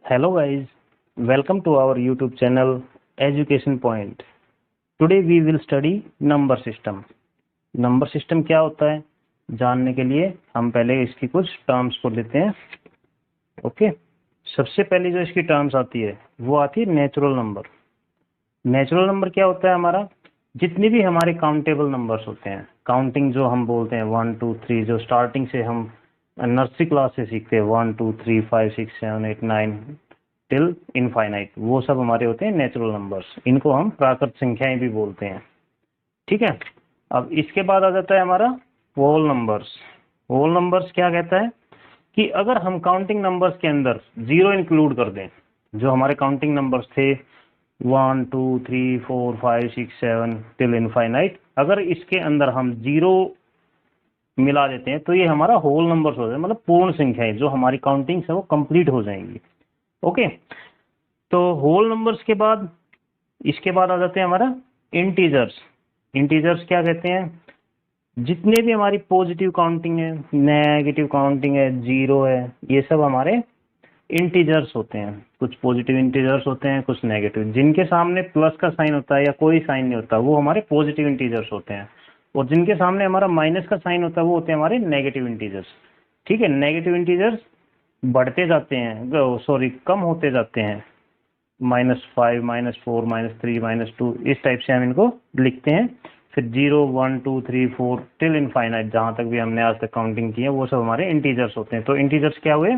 Hello guys, welcome to our YouTube channel Education Point. Today we will study number system. Number system क्या होता है जानने के लिए हम पहले इसकी कुछ टर्म्स को लेते हैं। ओके, सबसे पहले जो इसकी टर्म्स आती है वो आती है नेचुरल नंबर। नेचुरल नंबर क्या होता है हमारा, जितने भी हमारे काउंटेबल नंबर्स होते हैं, काउंटिंग जो हम बोलते हैं 1 2 3, जो स्टार्टिंग से हम नर्सरी क्लास से सीखते हैं 1 2 3 5 6 7 8 9 टिल इनफाइनाइट, वो सब हमारे होते हैं नेचुरल नंबर्स। इनको हम प्राकृत संख्याएं भी बोलते हैं। ठीक है, अब इसके बाद आ जाता है हमारा होल नंबर्स। होल नंबर्स क्या कहता है कि अगर हम काउंटिंग नंबर्स के अंदर जीरो इंक्लूड कर दें, जो हमारे काउंटिंग नंबर्स थे 1 2 3 4 5 6 7 टिल इनफाइनाइट, अगर इसके अंदर हम जीरो मिला देते हैं तो ये हमारा होल नंबर्स हो जाए, मतलब पूर्ण संख्याएं जो हमारी काउंटिंग से वो कंप्लीट हो जाएंगी। ओके, तो होल नंबर्स के बाद इसके बाद आ जाते हैं हमारा इंटीजर्स। इंटीजर्स क्या कहते हैं, जितने भी हमारी पॉजिटिव काउंटिंग है, नेगेटिव काउंटिंग है, जीरो है, ये सब हमारे इंटीजर्स होते हैं। कुछ पॉजिटिव इंटीजर्स होते हैं, कुछ नेगेटिव। जिनके सामने प्लस का साइन होता है या कोई साइन नहीं होता वो हमारे पॉजिटिव इंटीजर्स होते हैं, और जिनके सामने हमारा माइनस का साइन होता है वो होते हैं हमारे नेगेटिव इंटीजर्स। ठीक है, नेगेटिव इंटीजर्स बढ़ते जाते हैं, सॉरी कम होते जाते हैं, -5 -4 -3 -2 इस टाइप से हम इनको लिखते हैं। फिर 0 1 2 3 4 टिल इनफाइनाइट, जहां तक भी हमने आज तक काउंटिंग की है वो सब हमारे इंटीजर्स होते हैं। तो इंटीजर्स क्या हुए,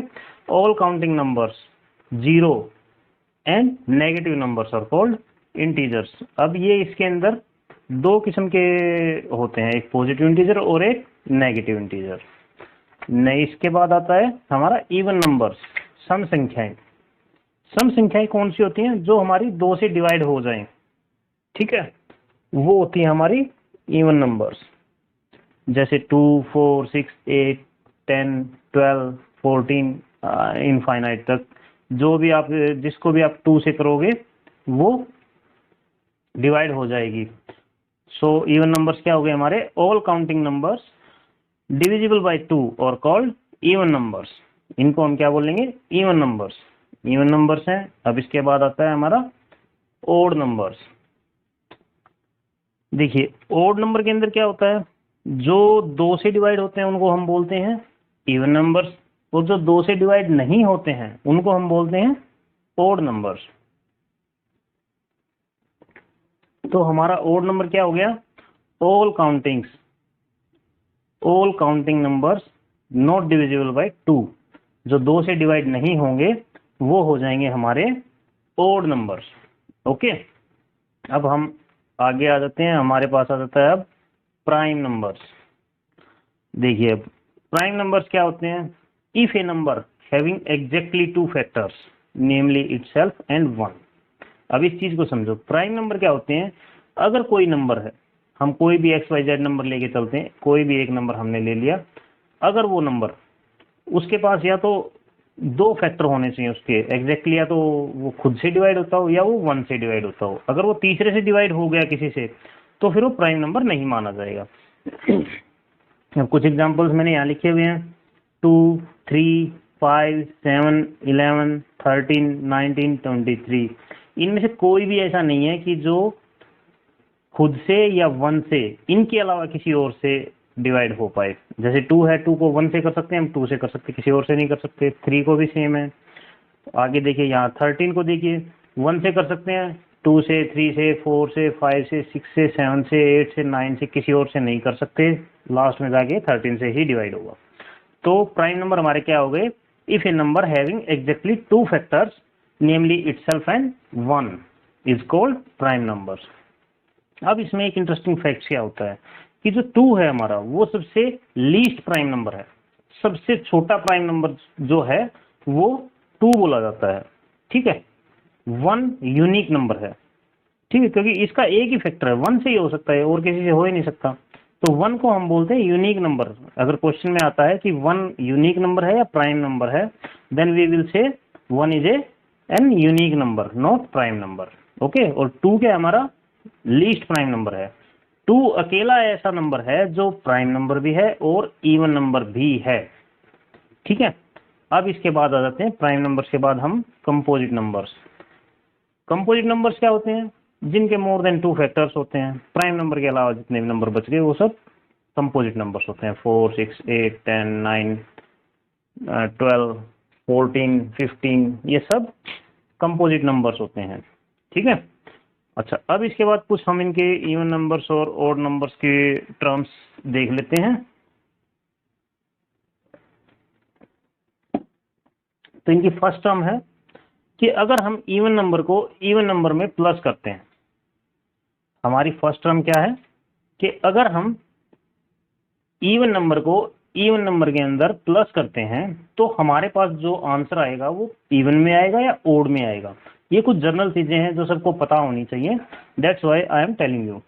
all counting numbers zero and negative numbers are called integers. अब ये इसके अंदर दो किस्म के होते हैं, एक पॉजिटिव इंटीजर और एक नेगेटिव इंटीजर। इसके बाद आता है हमारा इवन नंबर्स, सम संख्याएं। सम संख्याएं कौन सी होती हैं, जो हमारी 2 से डिवाइड हो जाएं। ठीक है, वो होती है हमारी इवन नंबर्स, जैसे 2 4 6 8 10 12 14 इनफाइनाइट तक। जो भी आप जिसको भी आप 2 से करोगे वो डिवाइड हो जाएगी। सो इवन नंबर्स क्या हो गए हमारे, all counting numbers divisible by 2 और कॉल्ड इवन नंबर्स। इनको हम क्या बोलेंगे, इवन नंबर्स। इवन नंबर्स हैं। अब इसके बाद आता है हमारा ओड नंबर्स। देखिए ओड नंबर के अंदर क्या होता है, जो 2 से डिवाइड होते हैं उनको हम बोलते हैं इवन नंबर्स, और जो 2 से डिवाइड नहीं होते हैं उनको हम बोलते हैं ओड नंबर्स। तो हमारा ओड नंबर क्या हो गया, all counting numbers not divisible by 2, जो 2 से डिवाइड नहीं होंगे वो हो जाएंगे हमारे ओड नंबर्स। ओके, अब हम आगे आ जाते हैं, हमारे पास आ जाता है अब प्राइम नंबर्स। देखिए अब प्राइम नंबर्स क्या होते हैं, if A number having exactly 2 factors namely itself and 1। अब इस चीज को समझो, प्राइम नंबर क्या होते हैं, अगर कोई नंबर है, हम कोई भी XYZ नंबर लेके चलते हैं, कोई भी एक नंबर हमने ले लिया, अगर वो नंबर उसके पास या तो 2 फैक्टर होने चाहिए उसके एग्जैक्टली, या तो वो खुद से डिवाइड होता हो या वो 1 से डिवाइड होता हो। अगर वो तीसरे से डिवाइड हो गया किसी से तो फिर वो प्राइम नंबर नहीं माना जाएगा। अब कुछ एग्जांपल्स मैंने यहाँ लिखे हुए हैं, 2 3 5 7 11 13 19 23। इनमें से कोई भी ऐसा नहीं है कि जो खुद से या 1 से, इनके अलावा किसी और से डिवाइड हो पाए। जैसे 2 है, 2 को 1 से कर सकते हैं हम, 2 से कर सकते हैं, किसी और से नहीं कर सकते। 3 को भी सेम है। आगे देखिए यहाँ 13 को देखिए, 1 से कर सकते हैं, 2 से 3 से 4 से 5 से 6 से 7 से 8 से 9 से किसी और से नहीं कर सकते, लास्ट में जाके 13 से ही डिवाइड होगा। तो प्राइम नंबर हमारे क्या हो गए, if A number having exactly 2 factors namely itself and 1 is called prime numbers. अब इसमें एक इंटरेस्टिंग फैक्ट क्या होता है कि जो 2 है हमारा वो सबसे लीस्ट प्राइम नंबर है। सबसे छोटा प्राइम नंबर जो है वो 2 बोला जाता है। ठीक है, 1 यूनिक नंबर है। ठीक है, क्योंकि इसका एक ही फैक्टर है, 1 से ही हो सकता है और किसी से हो ही नहीं सकता। तो 1 को हम बोलते हैं यूनिक नंबर। अगर क्वेश्चन में आता है कि 1 यूनिक नंबर है या प्राइम नंबर है, then we will say 1 is an unique number not prime number. Okay, और 2 क्या हमारा लीस्ट प्राइम नंबर है। 2 अकेला ऐसा नंबर है जो प्राइम नंबर भी है और इवन नंबर भी है। ठीक है, अब इसके बाद आ जाते हैं प्राइम नंबर्स के बाद हम कंपोजिट नंबर्स। कंपोजिट नंबर्स क्या होते हैं? जिनके मोर देन 2 फैक्टर्स होते हैं। प्राइम नंबर के अलावा जितने भी नंबर बच गए वो सब कंपोजिट नंबर्स होते हैं। 4, 6, 8, 10, 9, 12, 14, 15, ये सब कंपोजिट नंबर्स होते हैं। ठीक है। अच्छा, अब इसके बाद कुछ हम इनके इवन नंबर्स और ऑड नंबर्स के टर्म्स देख लेते हैं। तो इनकी फर्स्ट टर्म है कि अगर हम इवन नंबर को इवन नंबर में प्लस करते हैं, हमारी फर्स्ट टर्म क्या है कि अगर हम इवन नंबर को इवन नंबर के अंदर प्लस करते हैं तो हमारे पास जो आंसर आएगा वो इवन में आएगा या ओड में आएगा। ये कुछ जनरल चीजें हैं जो सबको पता होनी चाहिए। That's why I am telling you.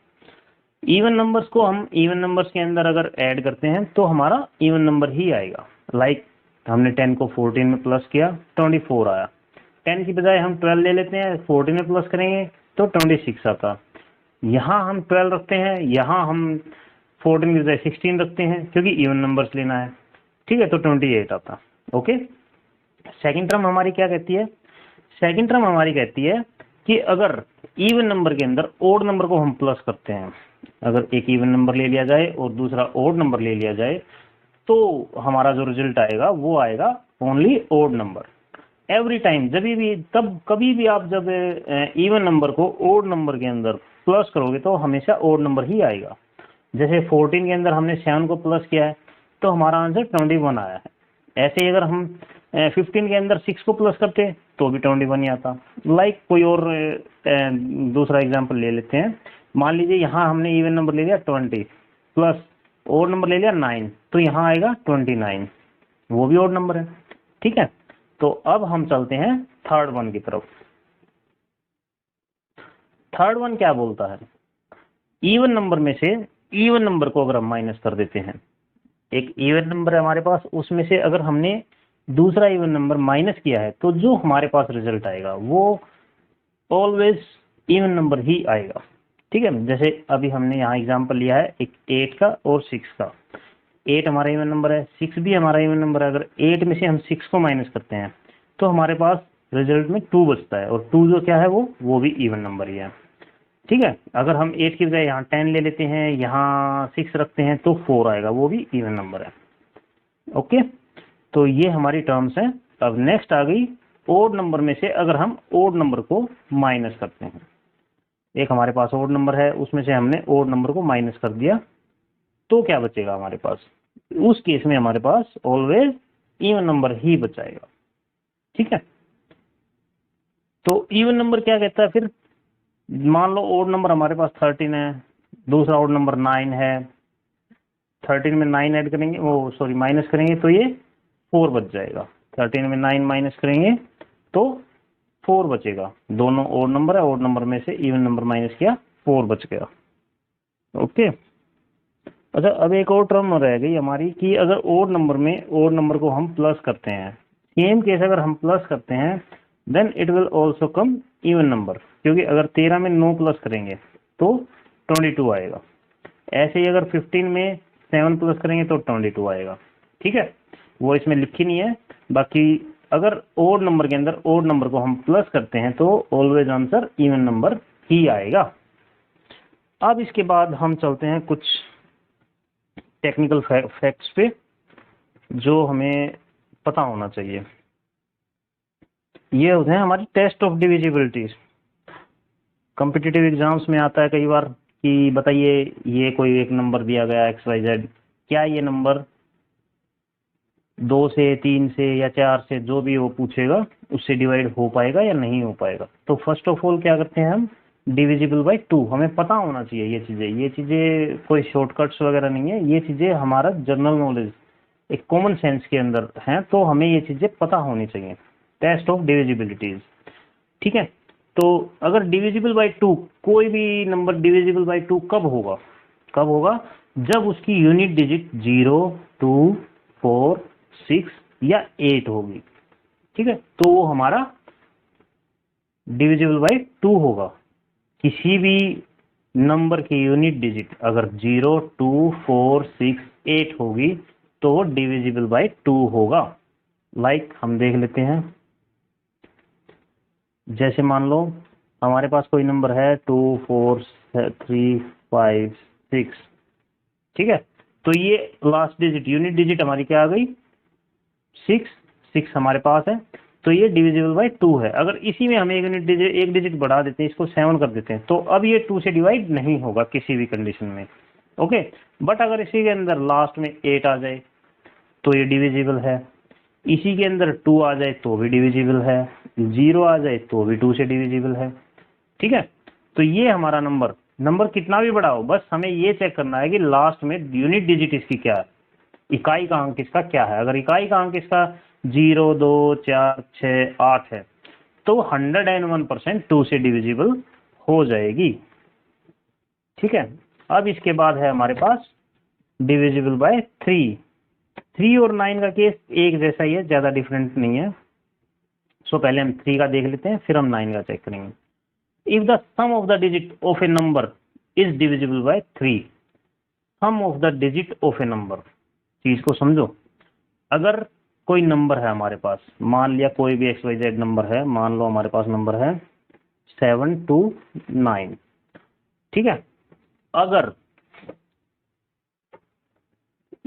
Even numbers को हम इवन नंबर्स के अंदर अगर ऐड करते हैं तो हमारा इवन नंबर ही आएगा। लाइक हमने 10 को 14 में प्लस किया, 24 आया। 10 की बजाय हम 12 ले लेते हैं, 14 में प्लस करेंगे तो 26 आता। यहाँ हम 12 रखते हैं, यहाँ हम 14 की बजाय 16 रखते हैं क्योंकि इवन नंबर्स लेना है। ठीक है, तो 28 आता। ओके। सेकंड टर्म हमारी क्या कहती है? सेकंड टर्म हमारी कहती है कि अगर इवन नंबर के अंदर ओड नंबर को हम प्लस करते हैं, अगर एक इवन नंबर ले लिया जाए और दूसरा ओड नंबर ले लिया जाए तो हमारा जो रिजल्ट आएगा वो आएगा only odd number. Every time, जब भी, तब कभी भी आप जब इवन नंबर को ओड नंबर के अंदर प्लस करोगे तो हमेशा ओड नंबर ही आएगा। जैसे 14 के अंदर हमने 7 को प्लस किया है तो हमारा आंसर 21 आया है। ऐसे ही अगर हम 15 के अंदर 6 को प्लस करते तो भी 21 ही आता। लाइक कोई और दूसरा एग्जांपल ले लेते हैं। मान लीजिए यहाँ हमने इवन नंबर ले लिया 20 प्लस ओड नंबर ले लिया 9, तो यहाँ आएगा 29, वो भी ओड नंबर है। ठीक है। तो अब हम चलते हैं थर्ड वन की तरफ। थर्ड वन क्या बोलता है? इवन नंबर में से इवन नंबर को अगर हम माइनस कर देते हैं, एक इवन नंबर है हमारे पास, उसमें से अगर हमने दूसरा इवन नंबर माइनस किया है तो जो हमारे पास रिजल्ट आएगा वो ऑलवेज इवन नंबर ही आएगा। ठीक है। जैसे अभी हमने यहाँ एग्जांपल लिया है एक 8 का और 6 का। 8 हमारा इवन नंबर है, 6 भी हमारा इवन नंबर है। अगर 8 में से हम 6 को माइनस करते हैं तो हमारे पास रिजल्ट में 2 बचता है, और 2 जो क्या है वो भी इवन नंबर ही है। ठीक है। अगर हम 8 की बजाय यहाँ 10 ले लेते हैं, यहाँ 6 रखते हैं तो 4 आएगा, वो भी इवन नंबर है। ओके। तो ये हमारी टर्म्स हैं। अब नेक्स्ट आ गई ओड नंबर में से अगर हम ओड नंबर को माइनस करते हैं। एक हमारे पास ओड नंबर है, उसमें से हमने ओड नंबर को माइनस कर दिया तो क्या बचेगा हमारे पास? उस केस में हमारे पास ऑलवेज इवन नंबर ही बचाएगा। ठीक है। तो इवन नंबर क्या कहता है फिर? मान लो ओड नंबर हमारे पास 13 है, दूसरा ओड नंबर 9 है। 13 में 9 ऐड करेंगे, वो सॉरी माइनस करेंगे तो ये 4 बच जाएगा। 13 में 9 माइनस करेंगे तो 4 बचेगा। दोनों ओड नंबर है, ओड नंबर में से इवन नंबर माइनस किया, 4 बच गया। ओके। अच्छा, अब एक और टर्म रह गई हमारी कि अगर ओड नंबर में ओड नंबर को हम प्लस करते हैं, सेम केस अगर हम प्लस करते हैं then it will also come even number, क्योंकि अगर 13 में 9 प्लस करेंगे तो 22 आएगा। ऐसे ही अगर 15 में 7 प्लस करेंगे तो 22 आएगा। ठीक है। वो इसमें लिखी नहीं है। बाकी अगर ओड नंबर के अंदर ओड नंबर को हम प्लस करते हैं तो ऑलवेज आंसर इवन नंबर ही आएगा। अब इसके बाद हम चलते हैं कुछ टेक्निकल फैक्ट्स पे जो हमें पता होना चाहिए। ये होते हैं हमारी test of divisibility. Competitive exams में आता है कई बार कि बताइए ये कोई एक नंबर दिया गया XYZ, क्या ये नंबर 2 से 3 से या 4 से जो भी वो पूछेगा उससे डिवाइड हो पाएगा या नहीं हो पाएगा। तो फर्स्ट ऑफ ऑल क्या करते हैं हम? Divisible by 2। हमें पता होना चाहिए ये चीजें कोई शॉर्टकट्स वगैरह नहीं है, ये चीजें हमारा जनरल नॉलेज एक कॉमन सेंस के अंदर है, तो हमें ये चीजें पता होनी चाहिए। Test of divisibilities. ठीक है। तो अगर डिविजिबल बाय 2, कोई भी नंबर डिविजिबल बाय 2 कब होगा? जब उसकी यूनिट डिजिट 0, 2, 4, 6 या 8 होगी। ठीक है। तो वो हमारा डिविजिबल बाय 2 होगा। किसी भी नंबर की यूनिट डिजिट अगर 0, 2, 4, 6, 8 होगी तो वो डिविजिबल बाय 2 होगा। लाइक हम देख लेते हैं, जैसे मान लो हमारे पास कोई नंबर है 2 4 3 5 6, ठीक है। तो ये लास्ट डिजिट, यूनिट डिजिट हमारी क्या आ गई, 6, 6 हमारे पास है, तो ये डिविजिबल बाय 2 है। अगर इसी में हम एक डिजिट बढ़ा देते हैं, इसको 7 कर देते हैं, तो अब ये 2 से डिवाइड नहीं होगा किसी भी कंडीशन में, ओके। बट अगर इसी के अंदर लास्ट में 8 आ जाए तो ये डिविजिबल है, इसी के अंदर 2 आ जाए तो भी डिविजिबल है, 0 आ जाए तो भी 2 से डिविजिबल है, ठीक है। तो ये हमारा नंबर कितना भी बड़ा हो, बस हमें ये चेक करना है कि लास्ट में यूनिट डिजिट इसकी क्या है, इकाई का अंक इसका क्या है। अगर इकाई का अंक इसका 0 2 4 6 8 है तो 101% 2 से डिविजिबल हो जाएगी, ठीक है। अब इसके बाद है हमारे पास डिविजिबल बाय 3 और 9 का केस एक जैसा ही है, ज्यादा डिफरेंट नहीं है। सो पहले हम 3 का देख लेते हैं, फिर हम 9 का चेक करेंगे। If the sum of the digit of a number is divisible by 3, sum of the digit of a number, चीज को समझो। अगर कोई नंबर है हमारे पास, मान लिया कोई भी XYZ नंबर है, मान लो हमारे पास नंबर है 7 2 9, ठीक है। अगर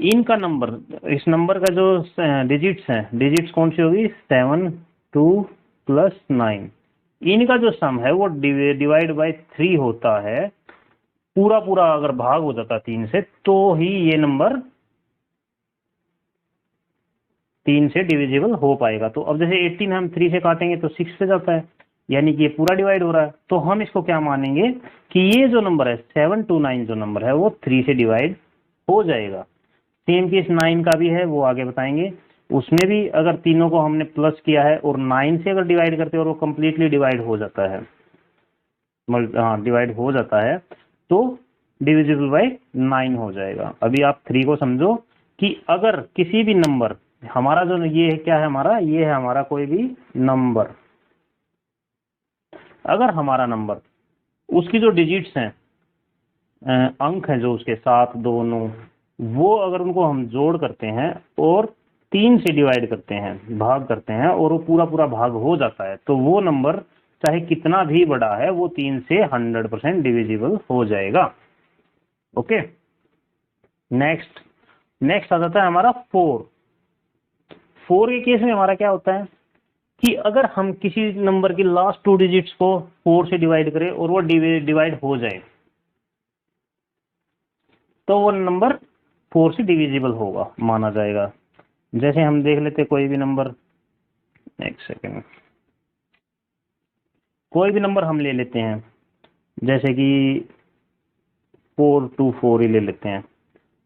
इनका नंबर, इस नंबर का जो डिजिट्स हैं, डिजिट्स कौन सी होगी, 7 2 प्लस 9, इनका जो सम है वो डिवाइड बाय 3 होता है, पूरा पूरा अगर भाग हो जाता 3 से तो ही ये नंबर 3 से डिविजिबल हो पाएगा। तो अब जैसे 18 हम 3 से काटेंगे तो 6 पे जाता है, यानी कि ये पूरा डिवाइड हो रहा है। तो हम इसको क्या मानेंगे कि ये जो नंबर है 7 2 9 जो नंबर है वो 3 से डिवाइड हो जाएगा। सेम केस 9 का भी है, वो आगे बताएंगे। उसमें भी अगर तीनों को हमने प्लस किया है और 9 से अगर डिवाइड करते हैं और वो कंप्लीटली डिवाइड हो जाता है, हाँ डिवाइड हो जाता है, तो डिविजिबल बाय 9 हो जाएगा। अभी आप 3 को समझो कि अगर किसी भी नंबर, हमारा जो ये है क्या है हमारा, ये है हमारा कोई भी नंबर, अगर हमारा नंबर उसकी जो डिजिट्स हैं, अंक हैं जो उसके 7 2 9, वो अगर उनको हम जोड़ करते हैं और 3 से डिवाइड करते हैं, भाग करते हैं, और वो पूरा पूरा भाग हो जाता है, तो वो नंबर चाहे कितना भी बड़ा है वो 3 से 100% डिविजिबल हो जाएगा, ओके। नेक्स्ट आ जाता है हमारा 4 के केस में हमारा क्या होता है कि अगर हम किसी नंबर की लास्ट 2 डिजिट्स को 4 से डिवाइड करें और वो डिवाइड हो जाए तो वो नंबर 4 से डिविजिबल होगा, माना जाएगा। जैसे हम देख लेते कोई भी नंबर, एक सेकेंड, कोई भी नंबर हम ले लेते हैं, जैसे कि 4 2 4 ही ले लेते हैं।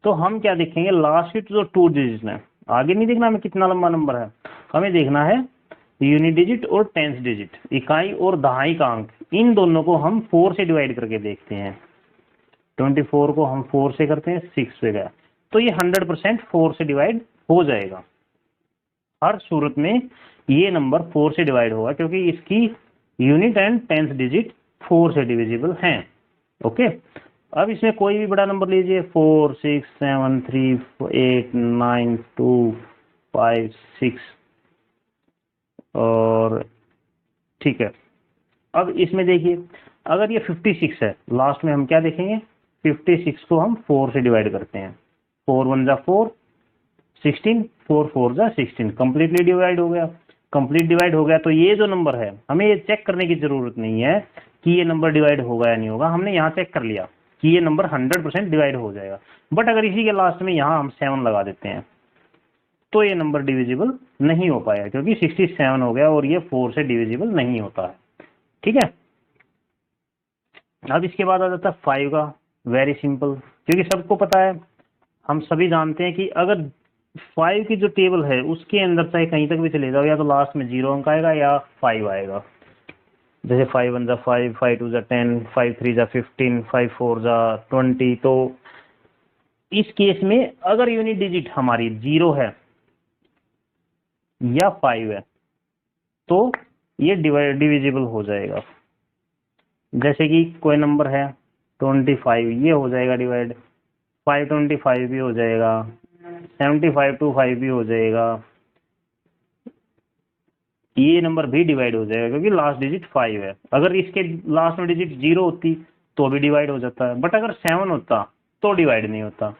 तो हम क्या देखेंगे, लास्ट की जो 2 डिजिट है, आगे नहीं देखना हमें कितना लंबा नंबर है, हमें देखना है यूनिट डिजिट और टेंस डिजिट, इकाई और दहाई का अंक, इन दोनों को हम 4 से डिवाइड करके देखते हैं। 24 को हम 4 से करते हैं, 6 पे गया, तो ये 100% 4 से डिवाइड हो जाएगा। हर सूरत में ये नंबर 4 से डिवाइड होगा क्योंकि इसकी यूनिट एंड टेंस डिजिट 4 से डिविजिबल हैं, ओके। अब इसमें कोई भी बड़ा नंबर लीजिए, 4 6 7 3 8 9 2 5 6, और ठीक है। अब इसमें देखिए अगर ये 56 है, लास्ट में हम क्या देखेंगे, 56 को हम 4 से डिवाइड करते हैं, 4 1 जा 4 16, 4 4 जा 16, कंप्लीटली डिवाइड हो गया। कंप्लीट डिवाइड हो गया तो ये जो नंबर है हमें ये चेक करने की जरूरत नहीं है कि ये नंबर डिवाइड होगा या नहीं होगा, हमने यहाँ चेक कर लिया कि ये नंबर 100% डिवाइड हो जाएगा। बट अगर इसी के लास्ट में यहाँ हम 7 लगा देते हैं तो ये नंबर डिविजिबल नहीं हो पाएगा क्योंकि 67 हो गया और ये 4 से डिविजिबल नहीं होता है, ठीक है। अब इसके बाद आ जाता है 5 का, वेरी सिंपल, क्योंकि सबको पता है, हम सभी जानते हैं कि अगर 5 की जो टेबल है उसके अंदर चाहे कहीं तक भी चले जाओ, या तो लास्ट में 0 अंक आएगा या 5 आएगा। जैसे 5 1 जा 5, 5 2 जा 10, 5 3 जा 15, 5 4 जा 20। तो इस केस में अगर यूनिट डिजिट हमारी 0 है या 5 है तो ये डिविजिबल हो जाएगा। जैसे कि कोई नंबर है 25, ये हो जाएगा डिवाइड, 525 भी हो जाएगा, 75 to 5 भी हो जाएगा, ये नंबर भी डिवाइड हो जाएगा क्योंकि लास्ट डिजिट 5 है। अगर इसके लास्ट में डिजिट 0 होती तो भी डिवाइड हो जाता है, बट अगर 7 होता तो डिवाइड नहीं होता।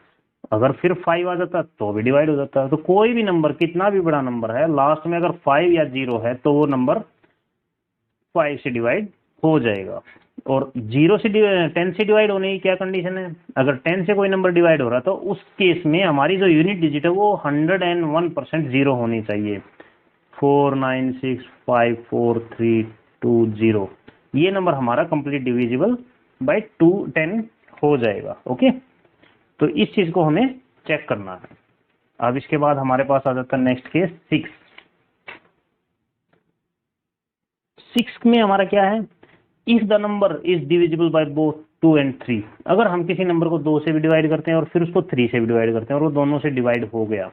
अगर फिर 5 आ जाता तो भी डिवाइड हो जाता। तो कोई भी नंबर, कितना भी बड़ा नंबर है, लास्ट में अगर 5 या 0 है तो वो नंबर 5 से डिवाइड हो जाएगा। और 0 से 10 से डिवाइड होने की क्या कंडीशन है? अगर 10 से कोई नंबर डिवाइड हो रहा तो उस केस में हमारी जो यूनिट डिजिट है वो 101% जीरो होनी चाहिए। 4965432 ये नंबर हमारा कंप्लीट डिविजिबल बाय 10 हो जाएगा। ओके, तो इस चीज को हमें चेक करना है। अब इसके बाद हमारे पास आ जाता है नेक्स्ट केस 6 में हमारा क्या है? If the number is divisible by both 2 and 3। अगर हम किसी नंबर को 2 से भी डिवाइड करते हैं और फिर उसको 3 से भी डिवाइड करते हैं और वो दोनों से डिवाइड हो गया,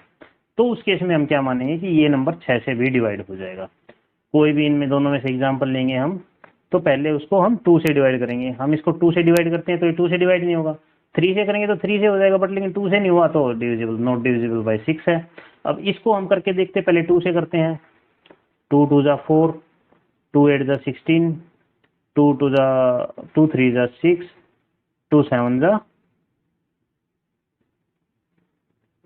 तो उस केस में हम क्या मानेंगे कि ये नंबर 6 से भी डिवाइड हो जाएगा। कोई भी इनमें दोनों में से एग्जांपल लेंगे हम, तो पहले उसको हम 2 से डिवाइड करेंगे। हम इसको 2 से डिवाइड करते हैं तो ये 2 से डिवाइड नहीं होगा। 3 से करेंगे तो 3 से हो जाएगा, बट लेकिन 2 से नहीं हुआ तो डिविजिबल, नॉट डिविजिबल बाय 6 है। अब इसको हम करके देखते हैं, पहले 2 से करते हैं। 2 2 जा 4, 2 8 जा 16, 2 2 जा 2 3 जा 6, 2 7 जा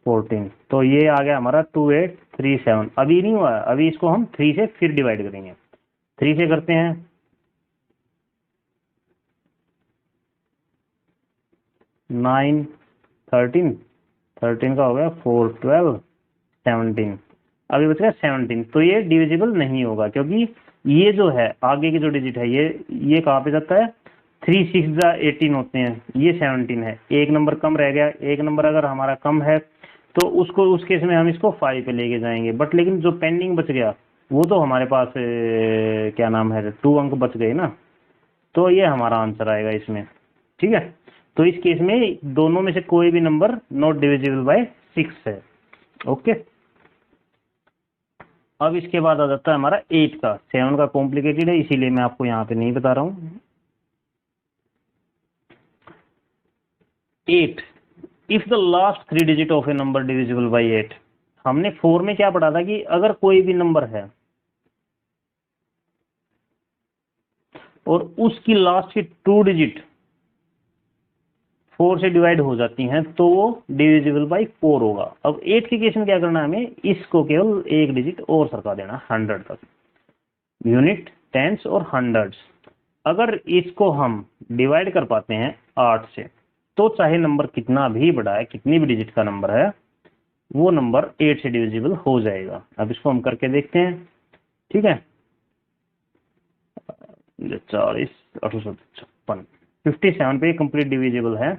14। तो ये आ गया हमारा 2837। अभी नहीं हुआ, अभी इसको हम 3 से फिर डिवाइड करेंगे। 3 से करते हैं, 9 13, 13 का हो गया 4 12 17, अभी बच गया 17। तो ये डिविजिबल नहीं होगा क्योंकि ये जो है आगे की जो डिजिट है ये कहाँ पे जाता है? 3 6 जा 18 होते हैं, ये 17 है। एक नंबर कम रह गया। एक नंबर अगर हमारा कम है तो उसको, उस केस में हम इसको 5 पे लेके जाएंगे। बट लेकिन जो पेंडिंग बच गया वो तो हमारे पास क्या नाम है, 2 अंक बच गए ना, तो ये हमारा आंसर आएगा इसमें। ठीक है, तो इस केस में दोनों में से कोई भी नंबर नॉट डिविजिबल बाय 6 है। ओके, अब इसके बाद आ जाता है हमारा 8 का। 7 का कॉम्प्लिकेटेड है इसीलिए मैं आपको यहाँ पे नहीं बता रहा हूँ। 8, if the last 3 digit of a number divisible by 8। हमने 4 में क्या पढ़ा था कि अगर कोई भी नंबर है और उसकी लास्ट की 2 डिजिट 4 से डिवाइड हो जाती हैं तो वो डिविजिबल बाय 4 होगा। अब 8 के केस में क्या करना है हमें? इसको केवल एक डिजिट और सरका देना 100 तक, यूनिट, टेंस और हंड्रेड्स। अगर इसको हम डिवाइड कर पाते हैं 8 से तो चाहे नंबर कितना भी बड़ा है, कितनी भी डिजिट का नंबर है, वो नंबर 8 से डिविजिबल हो जाएगा। अब इसको हम करके देखते हैं। ठीक है, 40 856 57 पे कंप्लीट डिविजिबल है,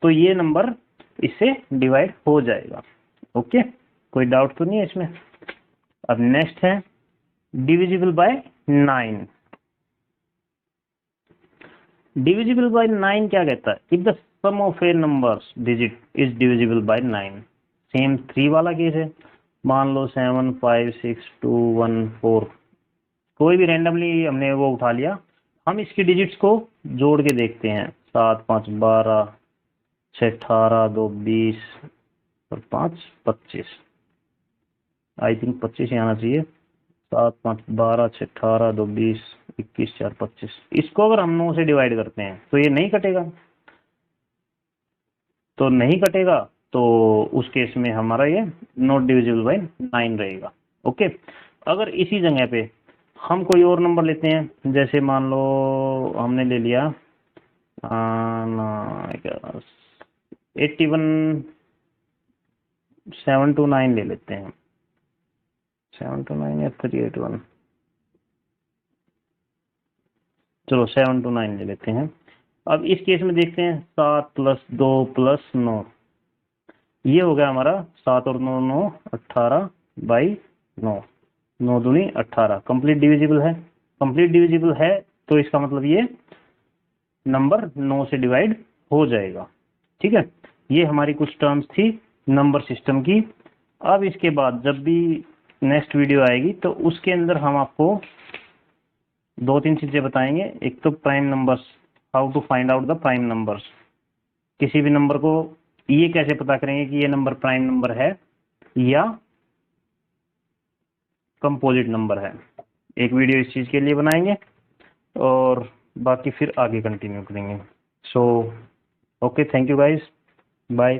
तो ये नंबर इससे डिवाइड हो जाएगा। ओके, कोई डाउट तो नहीं है इसमें। अब नेक्स्ट है डिविजिबल बाय 9। डिविजिबल बाय 9 क्या कहता है? If the sum of a numbers digit is divisible by 9। Same 3 वाला केस है। मान लो 7 5 6 2 1 4, कोई भी रैंडमली हमने वो उठा लिया। हम इसकी डिजिट्स को जोड़ के देखते हैं। 7 5 12, 6 18, 2 20 और 5 25। आई थिंक 25 ही आना चाहिए। 7 5 12, 6 18, 2 20, 21 4 25। इसको अगर हम 9 से डिवाइड करते हैं तो ये नहीं कटेगा। तो नहीं कटेगा तो उस केस में हमारा ये नॉट डिविजिबल बाय 9 रहेगा। ओके, अगर इसी जगह पे हम कोई और नंबर लेते हैं, जैसे मान लो हमने ले लिया 81 7 to 9 ले लेते हैं। 7 to 9 या 381, चलो 7 to 9 ले लेते हैं। अब इस केस में देखते हैं 7 + 2 + 9, ये हो गया हमारा 7 और 9 9 18 बाई 9, 9 दूनी 18। कंप्लीट डिविजिबल है। कंप्लीट डिविजिबल है तो इसका मतलब ये नंबर 9 से डिवाइड हो जाएगा। ठीक है, ये हमारी कुछ टर्म्स थी नंबर सिस्टम की। अब इसके बाद जब भी नेक्स्ट वीडियो आएगी तो उसके अंदर हम आपको 2-3 चीजें बताएंगे। एक तो prime numbers, how to find out the prime numbers. किसी भी नंबर को ये कैसे पता करेंगे कि ये नंबर प्राइम नंबर है या कंपोजिट नंबर है। एक वीडियो इस चीज़ के लिए बनाएंगे और बाकी फिर आगे कंटिन्यू करेंगे। So okay, thank you guys, bye.